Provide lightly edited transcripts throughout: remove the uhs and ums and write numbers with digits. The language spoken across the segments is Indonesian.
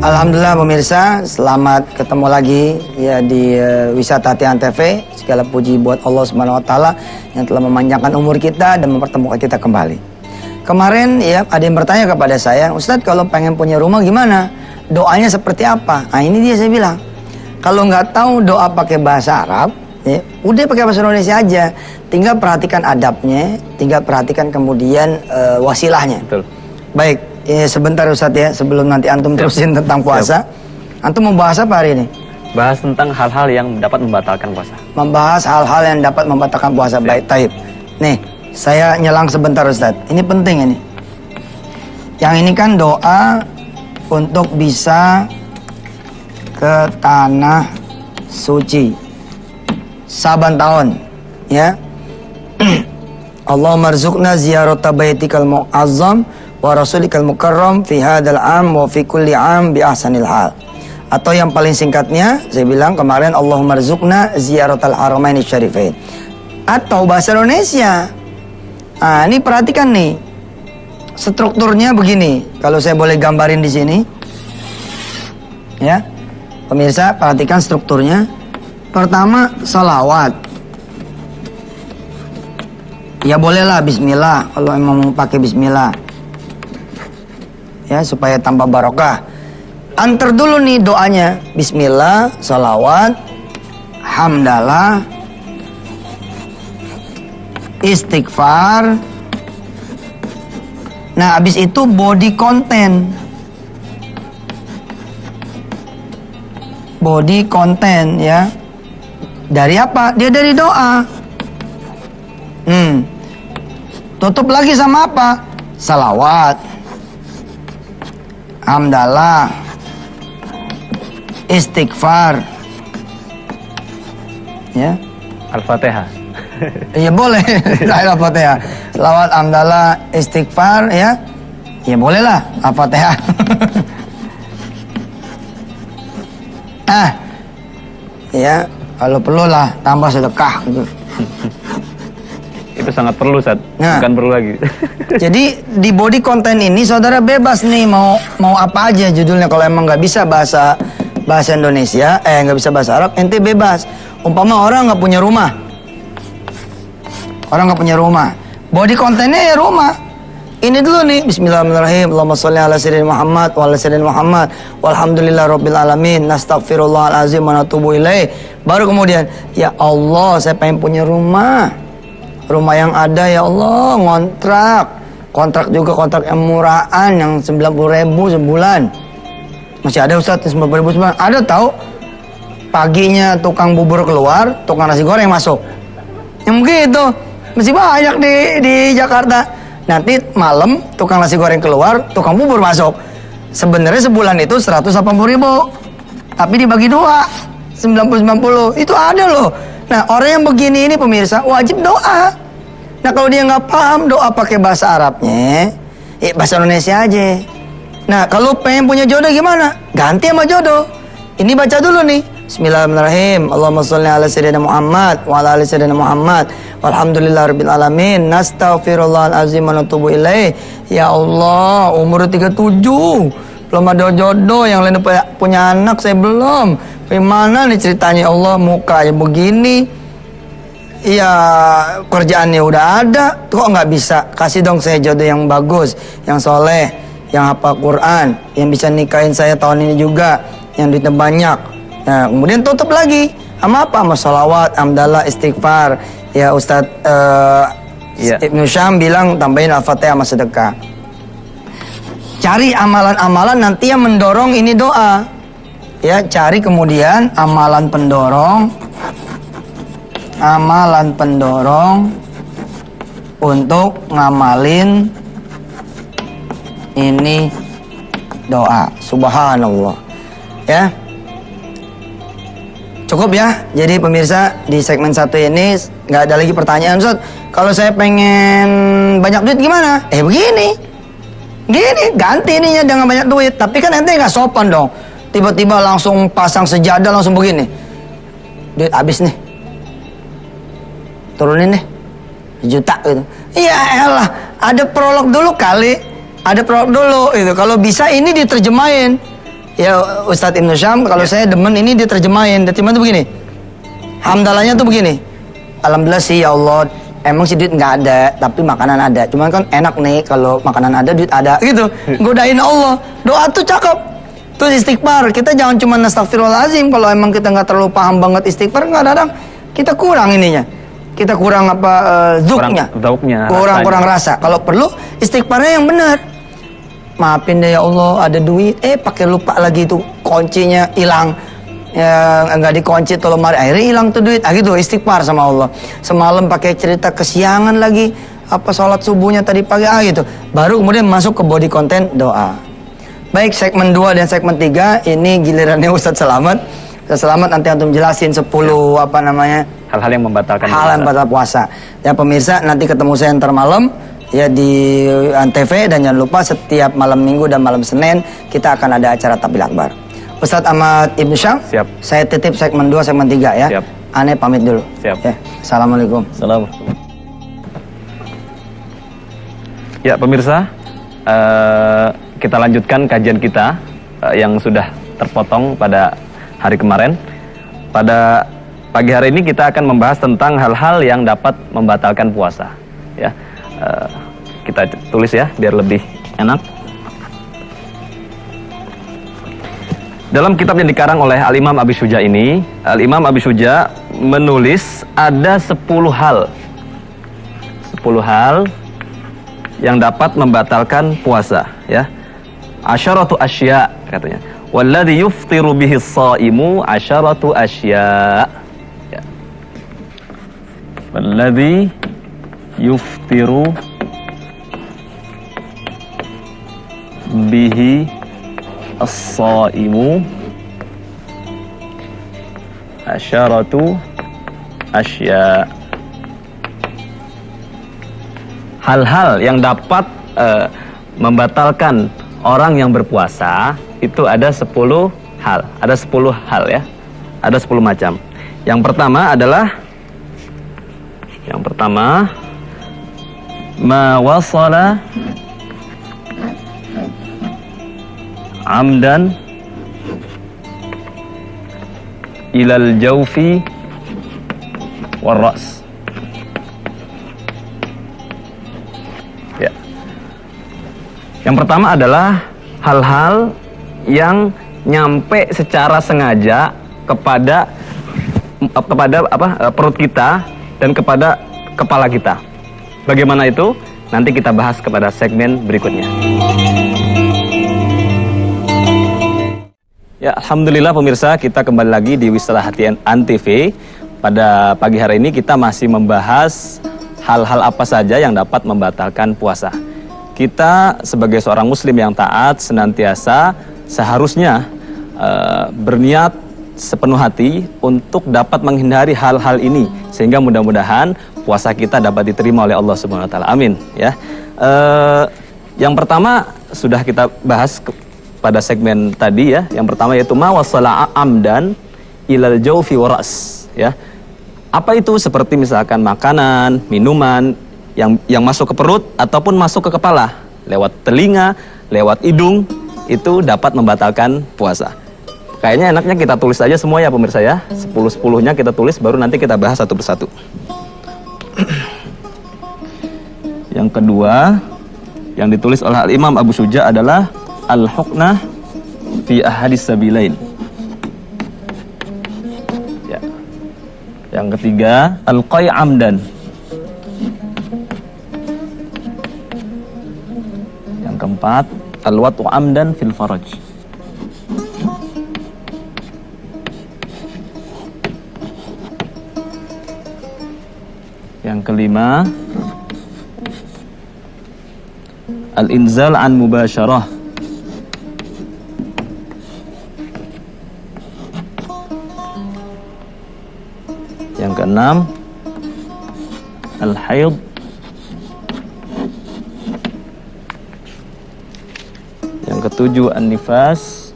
Alhamdulillah pemirsa, selamat ketemu lagi ya di Wisata Tian TV. Segala puji buat Allah Subhanahu wa taala yang telah memanjangkan umur kita dan mempertemukan kita kembali. Kemarin ya ada yang bertanya kepada saya, Ustadz kalau pengen punya rumah gimana? Doanya seperti apa? Nah ini dia saya bilang. Kalau nggak tahu doa pakai bahasa Arab, ya, udah pakai bahasa Indonesia aja. Tinggal perhatikan adabnya, tinggal perhatikan kemudian wasilahnya. Betul. Baik. Ya, sebentar Ustadz ya, sebelum nanti Antum terusin tentang puasa. Antum mau bahas apa hari ini? Bahas tentang hal-hal yang dapat membatalkan puasa. Membahas hal-hal yang dapat membatalkan puasa. Baik, taib. Nih, saya nyelang sebentar Ustadz. Ini penting ini. Yang ini kan doa untuk bisa ke tanah suci. Saban tahun, ya. Allahumma rzuqna ziyarata baitikal mu'azzam wa rasulikal mukarram fi hadzal am wa fi kulli am bi ahsanil hal. Atau yang paling singkatnya saya bilang kemarin Allahumma rzuqna ziyaratal haramaini syarifain. Atau bahasa Indonesia. Ah, ini perhatikan nih. Strukturnya begini. Kalau saya boleh gambarin di sini. Ya. Pemirsa, perhatikan strukturnya. Pertama, salawat. Ya bolehlah bismillah kalau emang mau pakai bismillah. Ya, supaya tambah barokah. Antar dulu nih doanya. Bismillah, salawat, hamdalah, istighfar. Nah, habis itu body content. Body content ya. Dari apa? Dia dari doa. Tutup lagi sama apa? Salawat, hamdalah, istighfar, ya. Al-Fatihah. Iya boleh. Al-Fatihah. Salawat, hamdalah, istighfar, ya. Ya boleh lah Al-Fatihah. Ya kalau perlu lah tambah sedekah gitu. Itu sangat perlu, Ustaz. Nah, bukan perlu lagi. Jadi di body content ini saudara bebas nih mau apa aja judulnya. Kalau emang nggak bisa bahasa Indonesia, nggak bisa bahasa Arab, ente bebas. Umpama orang nggak punya rumah, body contennya ya rumah. Ini dulu nih, bismillahirrahmanirrahim, Allahumma sholli ala sayyidina Muhammad wa ala sayyidina Muhammad walhamdulillah rabbil alamin, nastaghfirullahalazim wa natubu ilaih. Baru kemudian, ya Allah saya pengen punya rumah yang ada ya Allah, kontrak juga kontrak yang murahan yang 90.000 sebulan. Masih ada Ustaz 90.000 sebulan? Ada tahu? Paginya tukang bubur keluar, tukang nasi goreng masuk. Yang begitu masih banyak di Jakarta. Nanti malam tukang nasi goreng keluar, tukang bubur masuk. Sebenarnya sebulan itu 180.000, tapi dibagi dua 90-90. Itu ada loh. Nah orang yang begini ini pemirsa wajib doa. Nah kalau dia nggak paham doa pakai bahasa Arabnya, bahasa Indonesia aja. Nah kalau pengen punya jodoh gimana? Ganti sama jodoh. Ini baca dulu nih. Bismillahirrahmanirrahim. Allahumma sholli ala sayyidina Muhammad wa ala ali sayyidina Muhammad walhamdulillah rabbil alamin, nastaghfirullahalazim wa natubu ilaih. Ya Allah, umur 37 belum ada jodoh, yang lain punya anak, saya belum. Bagaimana nih ceritanya? Allah, mukanya begini, ya kerjaannya udah ada, kok nggak bisa? Kasih dong saya jodoh yang bagus, yang soleh, yang hafal Quran, yang bisa nikahin saya tahun ini juga, yang duitnya banyak. Nah kemudian tutup lagi sama apa? Sama sholawat, hamdalah, istighfar. Ya Ustadz Ibnu Syam bilang tambahin Al-Fatihah sama sedekah. Cari amalan-amalan nanti yang mendorong ini doa. Ya, cari kemudian amalan pendorong untuk ngamalin ini doa. Subhanallah. Ya. Cukup ya. Jadi pemirsa di segmen 1 ini nggak ada lagi pertanyaan, Ustaz. Kalau saya pengen banyak duit gimana? Begini. Gini, ganti ininya dengan banyak duit. Tapi kan ente nggak sopan dong. Tiba-tiba langsung pasang sejadah langsung begini. Duit habis nih. Turunin deh. 1 juta gitu. Iya elah, ada prolog dulu kali. Ada prolog dulu itu. Kalau bisa ini diterjemahin. Ya Ustadz Ibnu Syam, kalau saya demen ini dia terjemahin. Terjemahan tuh begini. Hamdalahnya tuh begini. Alhamdulillah sih ya Allah, emang sih duit nggak ada, tapi makanan ada. Cuman kan enak nih kalau makanan ada, duit ada, gitu. Godain Allah. Doa tuh cakep. Terus istighfar. Kita jangan cuma astagfirullahaladzim. Kalau emang kita nggak terlalu paham banget istighfar, kadang-kadang kita kurang ininya. Kita kurang apa zuknya. Kurang rasa. Kalau perlu istighfarnya yang benar. Maafin deh ya Allah, ada duit, pakai lupa lagi tuh kuncinya hilang, ya nggak dikunci tuh lemari, akhirnya hilang tuh duit, gitu istighfar sama Allah. Semalam pakai cerita kesiangan lagi, apa sholat subuhnya tadi pagi, gitu. Baru kemudian masuk ke body content doa. Baik, segmen 2 dan segmen 3 ini gilirannya Ustadz Selamat. Ustadz Selamat nanti antum jelasin 10 apa namanya hal-hal yang membatalkan puasa. Ya pemirsa, nanti ketemu saya ntar malam. Ya di Antv, dan jangan lupa setiap malam Minggu dan malam Senin kita akan ada acara Tabil Akbar. Ustadz Ahmad Ibnu Syam, siap. Saya titip segmen 2, segmen 3 ya. Siap. Ane pamit dulu. Siap. Ya. Assalamualaikum. Assalamualaikum. Ya pemirsa, kita lanjutkan kajian kita yang sudah terpotong pada hari kemarin. Pada pagi hari ini kita akan membahas tentang hal-hal yang dapat membatalkan puasa. Ya. Kita tulis ya biar lebih enak. Dalam kitab yang dikarang oleh Al-Imam Abi Syuja ini, Al-Imam Abi Syuja menulis ada 10 hal yang dapat membatalkan puasa, ya. Asyaratu asya katanya. Walladzi yuftiru bihi as-shaimu asyaratu asya. Ya. Walladzi yuftiru bihi as-shaimu asyaratu asya. Hal-hal yang dapat membatalkan orang yang berpuasa itu ada 10 hal. Ada 10 hal ya. Ada 10 macam. Yang pertama ma wasala amdan ilal jawfi war ras. Ya. Yang pertama adalah hal-hal yang nyampe secara sengaja kepada perut kita dan kepada kepala kita. Bagaimana itu? Nanti kita bahas kepada segmen berikutnya. Ya, alhamdulillah pemirsa, kita kembali lagi di Wisata Hati Antv. Pada pagi hari ini kita masih membahas hal-hal apa saja yang dapat membatalkan puasa. Kita sebagai seorang muslim yang taat senantiasa seharusnya berniat sepenuh hati untuk dapat menghindari hal-hal ini, sehingga mudah-mudahan puasa kita dapat diterima oleh Allah Subhanahu wa taala. Amin, ya. Yang pertama sudah kita bahas pada segmen tadi ya. Yang pertama yaitu ma wasala amdan ilal jawfi wa ras, ya. Apa itu? Seperti misalkan makanan, minuman yang masuk ke perut ataupun masuk ke kepala lewat telinga, lewat hidung, itu dapat membatalkan puasa. Kayaknya enaknya kita tulis aja semua ya pemirsa ya. 10-10-nya kita tulis, baru nanti kita bahas satu persatu. Yang kedua yang ditulis oleh Al-Imam Abu Syuja adalah al-huknah fi ahadis sabilain. Ya. Yang ketiga al-qai' amdan. Yang keempat al-wat'u amdan fil faraj. Yang kelima al-inzal an mubasyarah. Yang keenam al-haid. Yang ketujuh an-nifas.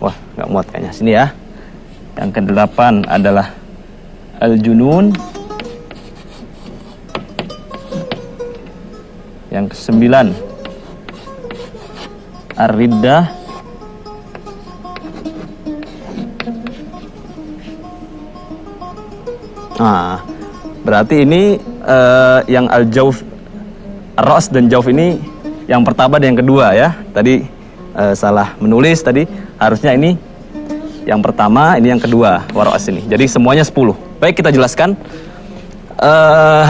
Wah, nggak muat kayaknya. Sini ya. Yang kedelapan adalah al-junun. Yang ke-9, ar-riddah. Nah, berarti ini yang al-jauf, ar-ra's dan jauf ini yang pertama dan yang kedua ya. Tadi salah menulis tadi, harusnya ini yang pertama, ini yang kedua, war-ra's ini. Jadi semuanya 10. Baik, kita jelaskan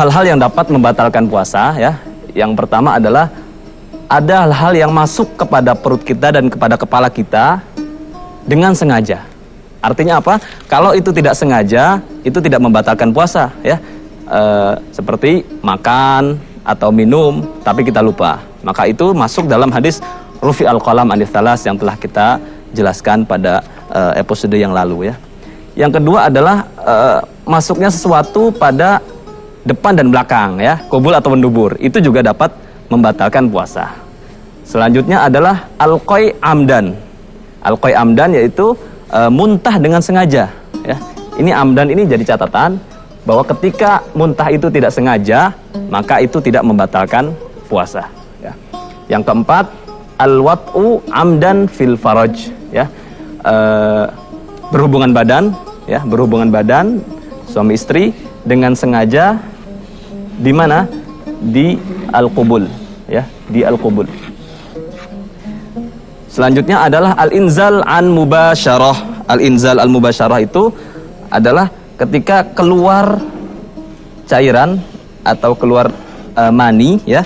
hal-hal yang dapat membatalkan puasa ya. Yang pertama adalah ada hal-hal yang masuk kepada perut kita dan kepada kepala kita dengan sengaja. Artinya apa? Kalau itu tidak sengaja, itu tidak membatalkan puasa ya. Seperti makan atau minum, tapi kita lupa. Maka itu masuk dalam hadis Rufi al-Qalam anits tsalas yang telah kita jelaskan pada episode yang lalu ya. Yang kedua adalah masuknya sesuatu pada depan dan belakang ya, qubul atau mendubur. Itu juga dapat membatalkan puasa. Selanjutnya adalah al-qai amdan. Al-qai amdan yaitu muntah dengan sengaja ya. Ini amdan ini jadi catatan bahwa ketika muntah itu tidak sengaja, maka itu tidak membatalkan puasa ya. Yang keempat, al-wat'u amdan fil faraj ya. Berhubungan badan ya, berhubungan badan suami istri dengan sengaja di mana? Di al-qubul ya, di al-qubul. Selanjutnya adalah al-inzal an mubasyarah. Al-inzal al-mubasyarah itu adalah ketika keluar cairan atau keluar mani ya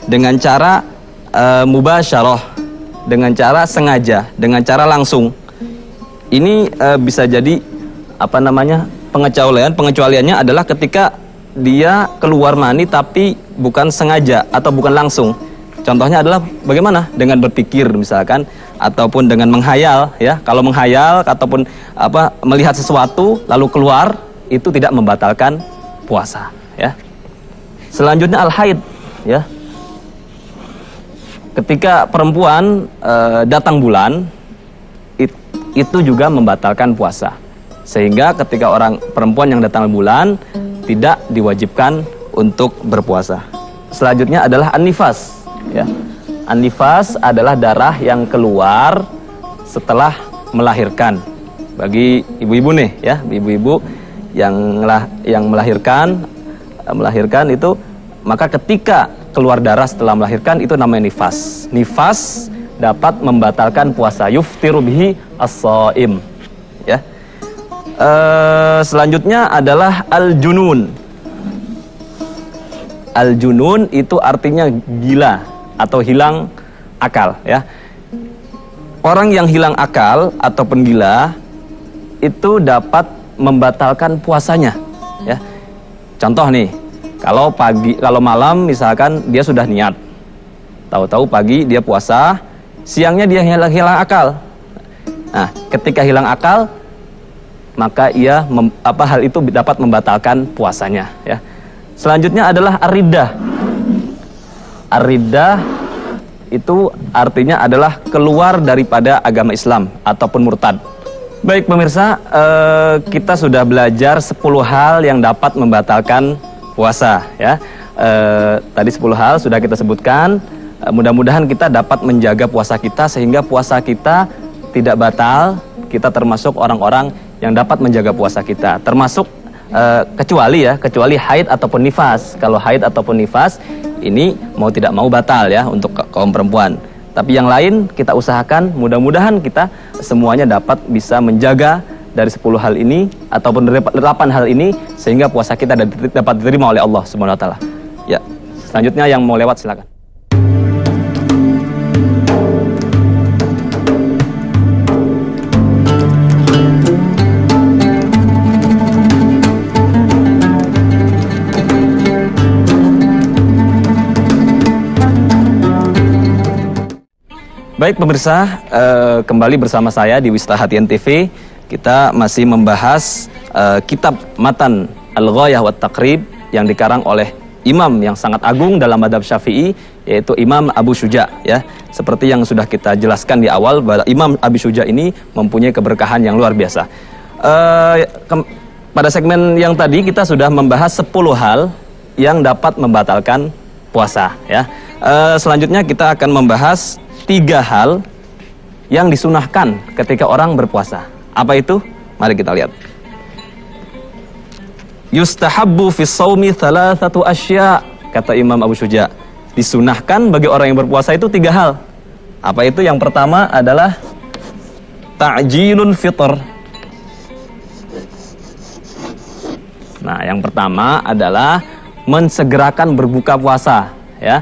dengan cara mubasyarah, dengan cara sengaja, dengan cara langsung. Ini bisa jadi apa namanya? Pengecualiannya adalah ketika dia keluar mani tapi bukan sengaja atau bukan langsung. Contohnya adalah bagaimana? Dengan berpikir misalkan, ataupun dengan menghayal ya. Kalau menghayal ataupun melihat sesuatu lalu keluar, itu tidak membatalkan puasa ya. Selanjutnya al-haid ya. Ketika perempuan datang bulan, itu juga membatalkan puasa. Sehingga ketika orang perempuan yang datang bulan tidak diwajibkan untuk berpuasa. Selanjutnya adalah an-nifas. Ya. An-nifas adalah darah yang keluar setelah melahirkan. Bagi ibu-ibu nih ya, ibu-ibu yang melahirkan itu, maka ketika keluar darah setelah melahirkan itu namanya nifas. Nifas dapat membatalkan puasa. Yuftiru bihi as-shaim. Ya. Selanjutnya adalah al-junun. Al-junun itu artinya gila atau hilang akal ya. Orang yang hilang akal ataupun gila itu dapat membatalkan puasanya ya. Contoh nih, kalau malam misalkan dia sudah niat, tahu-tahu pagi dia puasa, siangnya dia hilang akal. Nah, ketika hilang akal, maka hal itu dapat membatalkan puasanya ya. Selanjutnya adalah ar-riddah. Ar-riddah itu artinya adalah keluar daripada agama Islam ataupun murtad. Baik pemirsa, kita sudah belajar 10 hal yang dapat membatalkan puasa ya. Tadi 10 hal sudah kita sebutkan. Mudah-mudahan kita dapat menjaga puasa kita sehingga puasa kita tidak batal. Kita termasuk orang-orang yang dapat menjaga puasa kita. Termasuk kecuali haid ataupun nifas. Kalau haid ataupun nifas ini mau tidak mau batal ya untuk kaum perempuan. Tapi yang lain kita usahakan, mudah-mudahan kita semuanya dapat bisa menjaga dari 10 hal ini ataupun dari 8 hal ini sehingga puasa kita dapat diterima oleh Allah Subhanahu wa taala. Ya, selanjutnya yang mau lewat silakan. Baik pemirsa, kembali bersama saya di Wistarahatian TV. Kita masih membahas kitab Matan Al-Ghayah wa Taqrib yang dikarang oleh imam yang sangat agung dalam madhab Syafi'i, yaitu Imam Abu Syuja ya. Seperti yang sudah kita jelaskan di awal bahwa Imam Abu Syuja ini mempunyai keberkahan yang luar biasa. Pada segmen yang tadi kita sudah membahas 10 hal yang dapat membatalkan puasa ya. Selanjutnya kita akan membahas 3 hal yang disunahkan ketika orang berpuasa. Apa itu? Mari kita lihat. Yustahabbu fis shaumi 3 asya, kata Imam Abu Syuja. Disunahkan bagi orang yang berpuasa itu 3 hal. Apa itu? Yang pertama adalah ta'jilul fitr. Nah, yang pertama adalah mensegerakan berbuka puasa ya.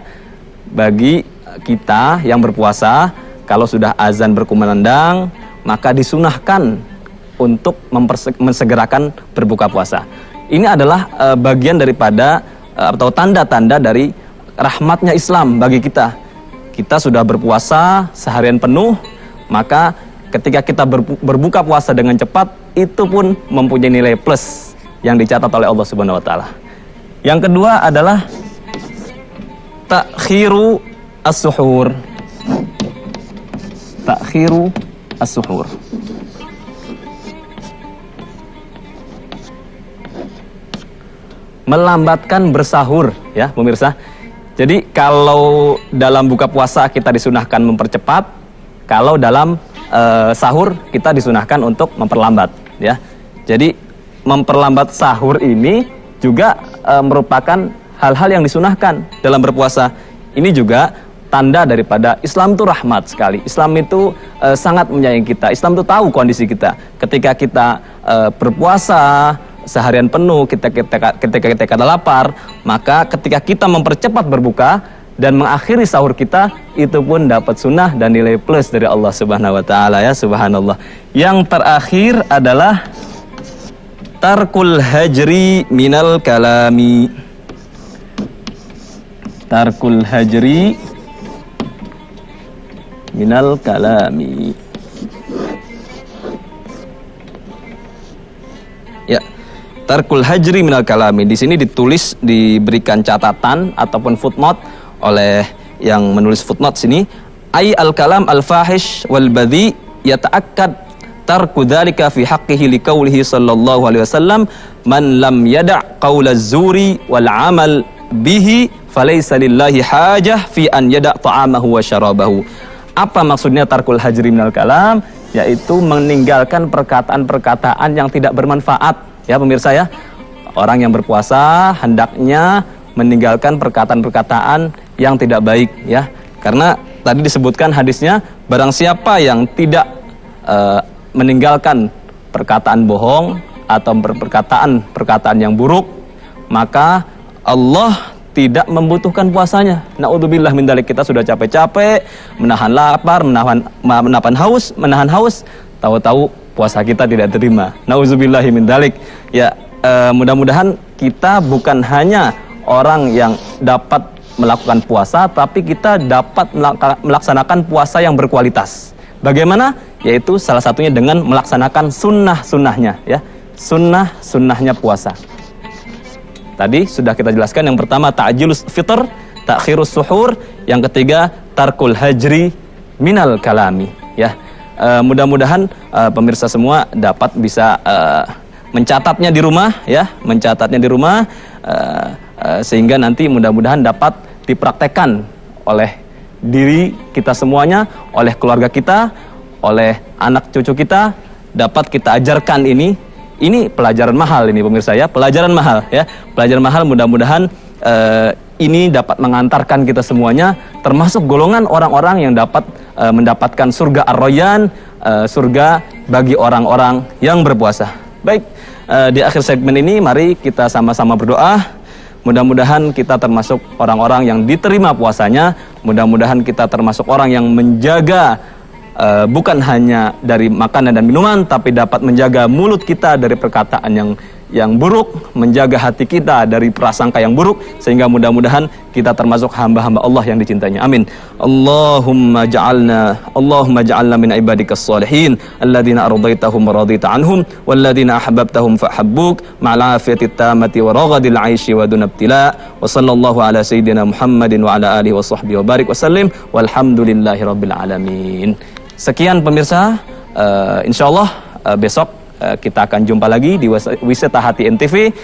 Bagi kita yang berpuasa, kalau sudah azan berkumandang, maka disunahkan untuk mensegerakan berbuka puasa. Ini adalah bagian daripada atau tanda-tanda dari rahmatnya Islam bagi kita. Kita sudah berpuasa seharian penuh, maka ketika kita berbuka puasa dengan cepat, itu pun mempunyai nilai plus yang dicatat oleh Allah Subhanahu wa taala. Yang kedua adalah ta'khiru as-suhur. Ta'khiru as-suhur. Melambatkan bersahur ya pemirsa. Jadi kalau dalam buka puasa kita disunahkan mempercepat, kalau dalam sahur kita disunahkan untuk memperlambat ya. Jadi memperlambat sahur ini juga merupakan hal-hal yang disunahkan dalam berpuasa. Ini juga tanda daripada Islam itu rahmat sekali. Islam itu sangat menyayangi kita. Islam itu tahu kondisi kita. Ketika kita berpuasa seharian penuh, ketika kita lapar, maka ketika kita mempercepat berbuka dan mengakhiri sahur kita, itu pun dapat sunnah dan nilai plus dari Allah Subhanahu wa taala ya, subhanallah. Yang terakhir adalah tarkul hajri minal kalami. Tarkul hajri minal kalami. Ya, tarkul hajri minal kalami. Di sini diberikan catatan ataupun footnote oleh yang menulis footnote sini. Ai al kalam al fahish wal badhi yata'akkad tarku dzalika fi haqqihi liqaulihi sallallahu alaihi wasallam man lam yada' qaulaz zuri wal amal bihi falaysa lillahi hajah fi an yada' ta'amahu wa syarabahu. Apa maksudnya tarkul hajri minal kalam? Yaitu meninggalkan perkataan-perkataan yang tidak bermanfaat ya pemirsa ya. Orang yang berpuasa hendaknya meninggalkan perkataan-perkataan yang tidak baik ya. Karena tadi disebutkan hadisnya, barang siapa yang tidak meninggalkan perkataan bohong atau perkataan yang buruk, maka Allah tidak membutuhkan puasanya. Naudzubillah min dzalik. Kita sudah capek-capek menahan lapar, menahan haus, tahu-tahu puasa kita tidak terima. Naudzubillah min dzalik. Ya, mudah-mudahan kita bukan hanya orang yang dapat melakukan puasa, tapi kita dapat melaksanakan puasa yang berkualitas. Bagaimana? Yaitu salah satunya dengan melaksanakan sunnah-sunnahnya ya. Sunnah-sunnahnya puasa. Tadi sudah kita jelaskan, yang pertama ta'jilus fitr, ta'khirus suhur, yang ketiga tarkul hajri minal kalami ya. Mudah-mudahan pemirsa semua dapat bisa mencatatnya di rumah ya, sehingga nanti mudah-mudahan dapat dipraktekkan oleh diri kita semuanya, oleh keluarga kita, oleh anak cucu kita, dapat kita ajarkan ini. Ini pelajaran mahal ini pemirsa ya, pelajaran mahal ya. Pelajaran mahal, mudah-mudahan ini dapat mengantarkan kita semuanya termasuk golongan orang-orang yang dapat mendapatkan surga Ar-Rayyan, surga bagi orang-orang yang berpuasa. Baik, di akhir segmen ini mari kita sama-sama berdoa. Mudah-mudahan kita termasuk orang-orang yang diterima puasanya. Mudah-mudahan kita termasuk orang yang menjaga bukan hanya dari makanan dan minuman, tapi dapat menjaga mulut kita dari perkataan yang buruk, menjaga hati kita dari prasangka yang buruk, sehingga mudah-mudahan kita termasuk hamba-hamba Allah yang dicintainya. Amin. Allahumma ja'alna min ibadikas salihin alladzina ardaitahum wa radita anhum walladzina ahbabtahum fahabbuk ma'al afiyatit tamati wa raghadil 'aishi wa dunabtila wa sallallahu ala sayyidina Muhammadin wa ala alihi wa sahbihi wa barik wa sallim walhamdulillahi rabbil alamin. Sekian pemirsa, insyaallah besok kita akan jumpa lagi di Wisata Hati NTV.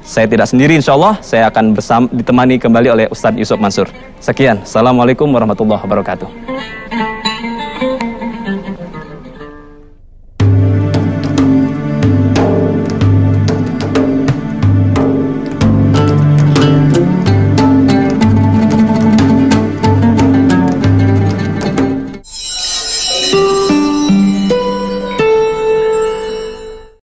Saya tidak sendiri insya Allah, saya akan ditemani kembali oleh Ustadz Yusuf Mansur. Sekian, Assalamualaikum warahmatullahi wabarakatuh.